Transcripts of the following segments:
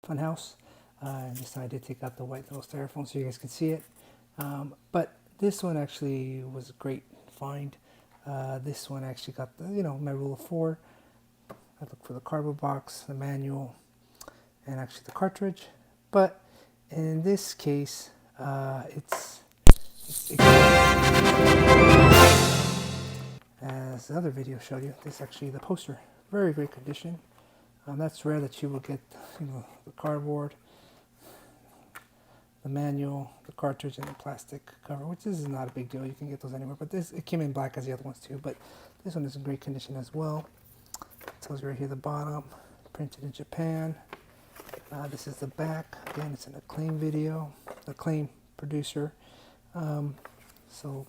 Funhouse. And this time I did take out the white little styrofoam so you guys can see it. But this one actually was a great find. This one actually got the, my rule of 4. I looked for the cardboard box, the manual, and actually the cartridge. But in this case, it's as the other video showed you, this is actually the poster. Very great condition. That's rare that you will get, the cardboard, the manual, the cartridge, and the plastic cover, which is not a big deal. You can get those anywhere. But it came in black as the other ones too. But this one is in great condition as well. It tells you right here the bottom, printed in Japan. This is the back. Again, it's an Acclaim video, Acclaim producer. So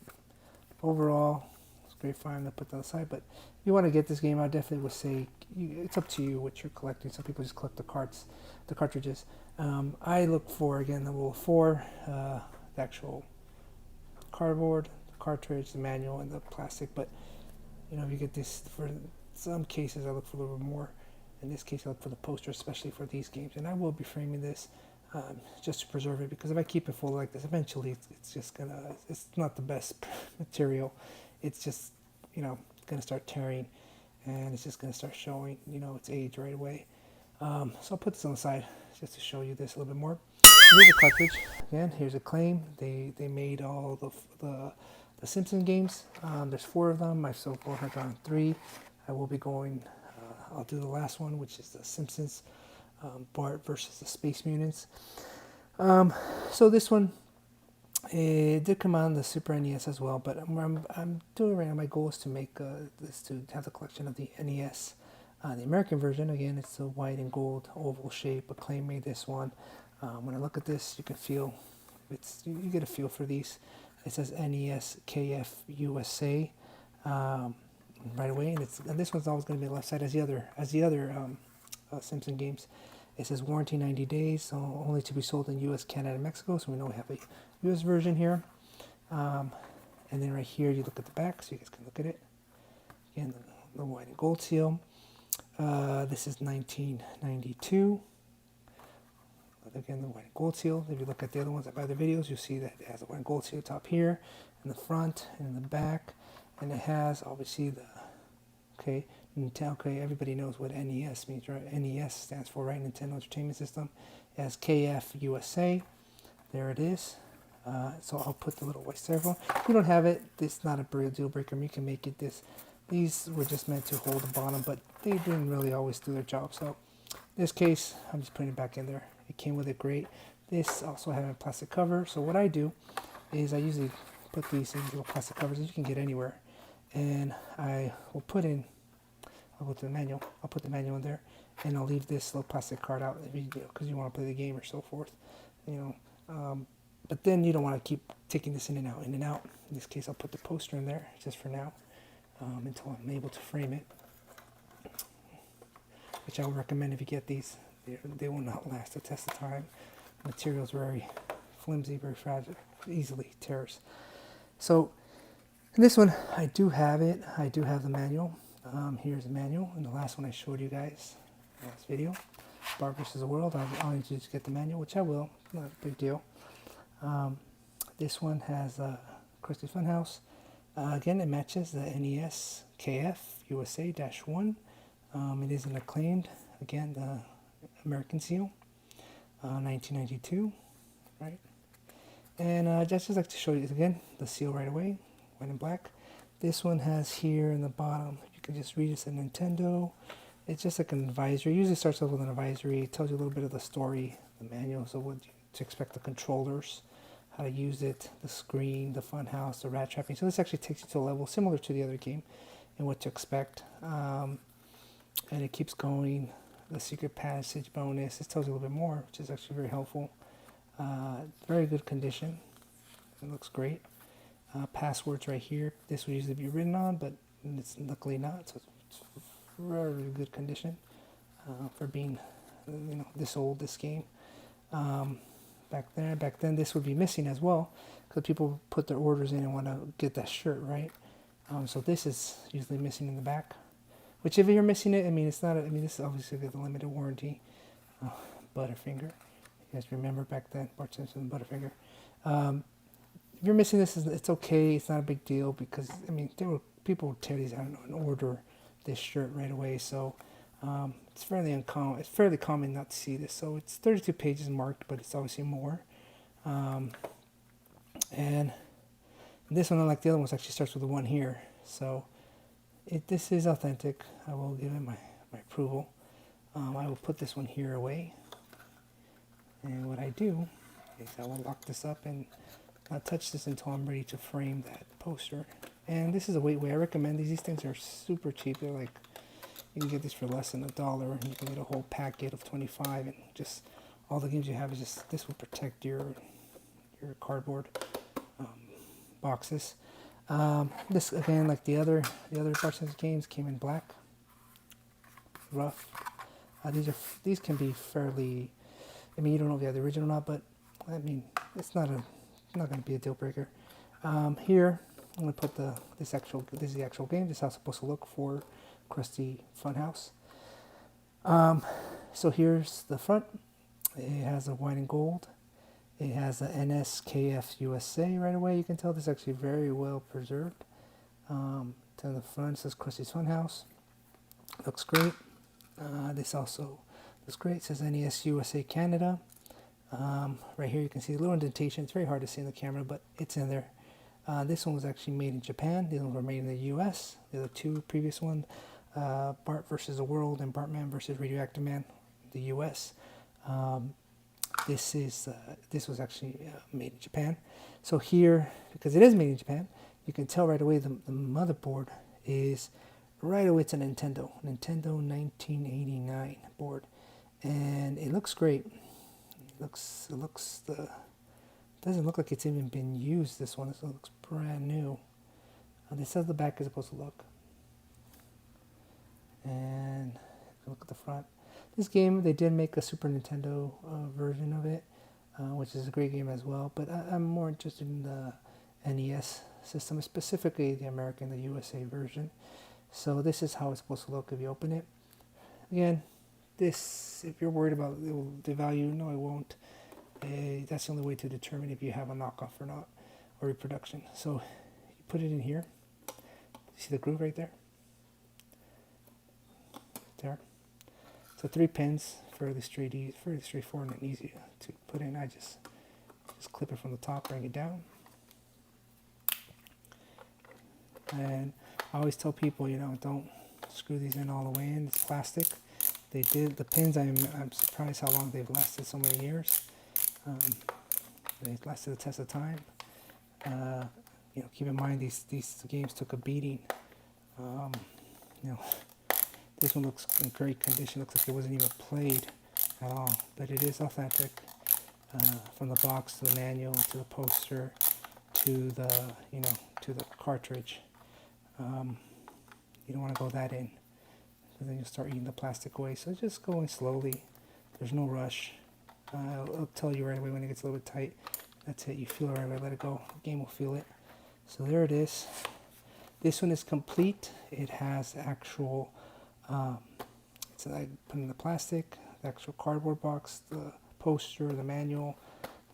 overall, it's a great find to put that aside. But if you want to get this game, I definitely would say it's up to you what you're collecting. Some people just collect the cartridges. I look for, again, the rule of 4, the actual cardboard, the cartridge, the manual, and the plastic. But if you get this, for some cases, I look for a little bit more. In this case, I look for the poster, especially for these games. And I will be framing this just to preserve it, because if I keep it full like this, eventually it's not the best material. It's just, gonna start tearing, and it's just gonna start showing, its age right away. So I'll put this on the side just to show you this a little bit more. Here's a cartridge. Again, here's Acclaim. They made all the Simpson games. There's 4 of them. I've so far gone 3. I will be going. I'll do the last one, which is the Simpsons, Bart versus the Space Mutants. So this one, it did come on the Super NES as well, but I'm doing right now. My goal is to make this, to have the collection of the NES. The American version, again, it's the white and gold oval shape. Acclaim made this one. When I look at this, you can feel, you get a feel for these. It says NES KF USA right away, and this one's always going to be the left side as the other Simpson games. It says warranty 90 days, so only to be sold in US, Canada, and Mexico. So we know we have a US version here. And then right here, you look at the back, so you guys can look at it. Again, the white and gold seal. This is 1992. Again, the white and gold seal. If you look at the other ones that buy the videos, you'll see that it has a white and gold seal top here, in the front, and in the back. And it has, obviously, okay, everybody knows what NES means, right? NES stands for, right, Nintendo Entertainment System. It has KF USA. There it is. So I'll put the little white styrofoam. If you don't have it, it's not a real deal breaker. You can make it this. These were just meant to hold the bottom, but they didn't really always do their job. So in this case, I'm just putting it back in there. It came with it great. This also had a plastic cover. So what I do is I usually put these in little plastic covers that you can get anywhere. And I will put in, I'll go to the manual. I'll put the manual in there, and I'll leave this little plastic card out because you want to play the game or so forth. But then you don't want to keep taking this in and out, in and out. In this case, I'll put the poster in there just for now. Until I'm able to frame it, which I would recommend. If you get these, they will not last the test of time. The material is very flimsy, very fragile, easily tears. So in this one, I do have it. I do have the manual. Here's the manual, and the last one I showed you guys in this video, Bart versus the World. I'll need you to get the manual, which I will. Not a big deal. This one has Krusty Funhouse. Again, it matches the NES KF USA-1. It is an Acclaimed, again, the American seal, 1992, right? And I just like to show you again the seal right away, white and black. This one has here in the bottom, you can just read it's a Nintendo. It's just like an advisory. It usually starts off with an advisory. It tells you a little bit of the story, the manual, so what to expect, the controllers, how to use it, the screen, the fun house, the rat trapping. So this actually takes you to a level similar to the other game and what to expect. And it keeps going. The secret passage bonus, this tells you a little bit more, which is actually very helpful. Very good condition. It looks great. Passwords right here. This would usually be written on, but it's luckily not. So it's very good condition for being, this old, this game. Back then this would be missing as well, because people put their orders in and want to get that shirt, right? So this is usually missing in the back, which if you're missing it, this is obviously the limited warranty, Butterfinger. You guys remember back then, Bart Simpson and Butterfinger. If you're missing this, it's okay. It's not a big deal because, I mean, people would tear these out and order this shirt right away. So it's fairly uncommon. It's fairly common not to see this. So it's 32 pages marked, but it's obviously more. And this one, unlike the other ones, actually starts with a 1 here. So this is authentic. I will give it my approval. I will put this one here away. And what I do is I will lock this up and not touch this until I'm ready to frame that poster. And this is a weight. I recommend these. These things are super cheap. They're like, you can get this for less than $1. You can get a whole packet of 25, and just all the games you have is just, this will protect your cardboard boxes. This, again, like the other Bart Simpson games, came in black, rough. These can be fairly, I mean, you don't know if they have the original or not, but I mean, it's not going to be a deal breaker. Here, I'm going to put this is the actual game. This is how it's supposed to look for Krusty Funhouse. So here's the front. It has a white and gold. It has a NSKF USA right away. You can tell this is actually very well preserved. To the front, it says Krusty's Funhouse. Looks great. This also looks great. It says NES USA Canada. Right here you can see a little indentation. It's very hard to see in the camera, but it's in there. This one was actually made in Japan. These ones were made in the US. The other two previous ones, Bart versus the World and Bartman versus Radioactive Man, the US. This was actually made in Japan. So here, because it is made in Japan, you can tell right away the motherboard is right away. It's a Nintendo 1989 board, and it looks great. Doesn't look like it's even been used. This one, looks brand new. This is how the back is supposed to look, and look at the front. This game, they did make a Super Nintendo version of it, which is a great game as well. But I'm more interested in the NES system, specifically the American, the USA version. So this is how it's supposed to look if you open it. Again, this, if you're worried about the value, no, it won't. That's the only way to determine if you have a knockoff or not, or reproduction. So you put it in here. See the groove right there? There. So 3 pins, fairly straightforward and easy to put in. I just clip it from the top, bring it down. And I always tell people, don't screw these in all the way in. It's plastic. They did the pins. I'm surprised how long they've lasted so many years. They've lasted the test of time. Keep in mind these games took a beating. This one looks in great condition. Looks like it wasn't even played at all, but it is authentic. From the box to the manual to the poster to the cartridge. You don't want to go that in, because then you'll start eating the plastic away. So just going slowly. There's no rush. I'll tell you right away when it gets a little bit tight. That's it. You feel it right away. Let it go. The game will feel it. So there it is. This one is complete. It has actual. It's like put in the plastic, the actual cardboard box, the poster, the manual,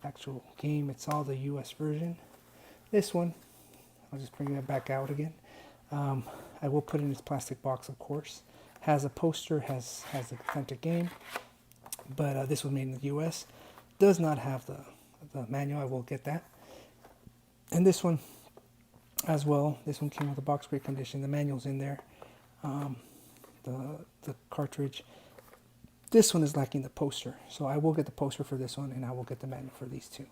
the actual game. It's all the US version. This one, I'll just bring that back out again. I will put in this plastic box, of course. Has a poster, has the authentic game, but this was made in the US. Does not have the manual. I will get that. And this one as well. This one came with a box, great condition. The manual's in there. The cartridge. This one is lacking the poster, so I will get the poster for this one, and I will get the manual for these two.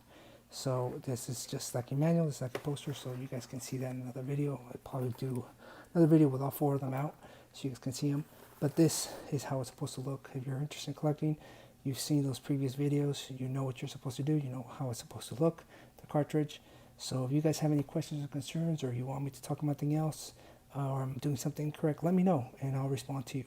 So this is just lacking manual. This is lacking poster, so you guys can see that in another video. I'll probably do another video with all 4 of them out, so you guys can see them. But this is how it's supposed to look. If you're interested in collecting, you've seen those previous videos. You know what you're supposed to do. You know how it's supposed to look, the cartridge. So if you guys have any questions or concerns, or you want me to talk about anything else, or I'm doing something incorrect, let me know, and I'll respond to you.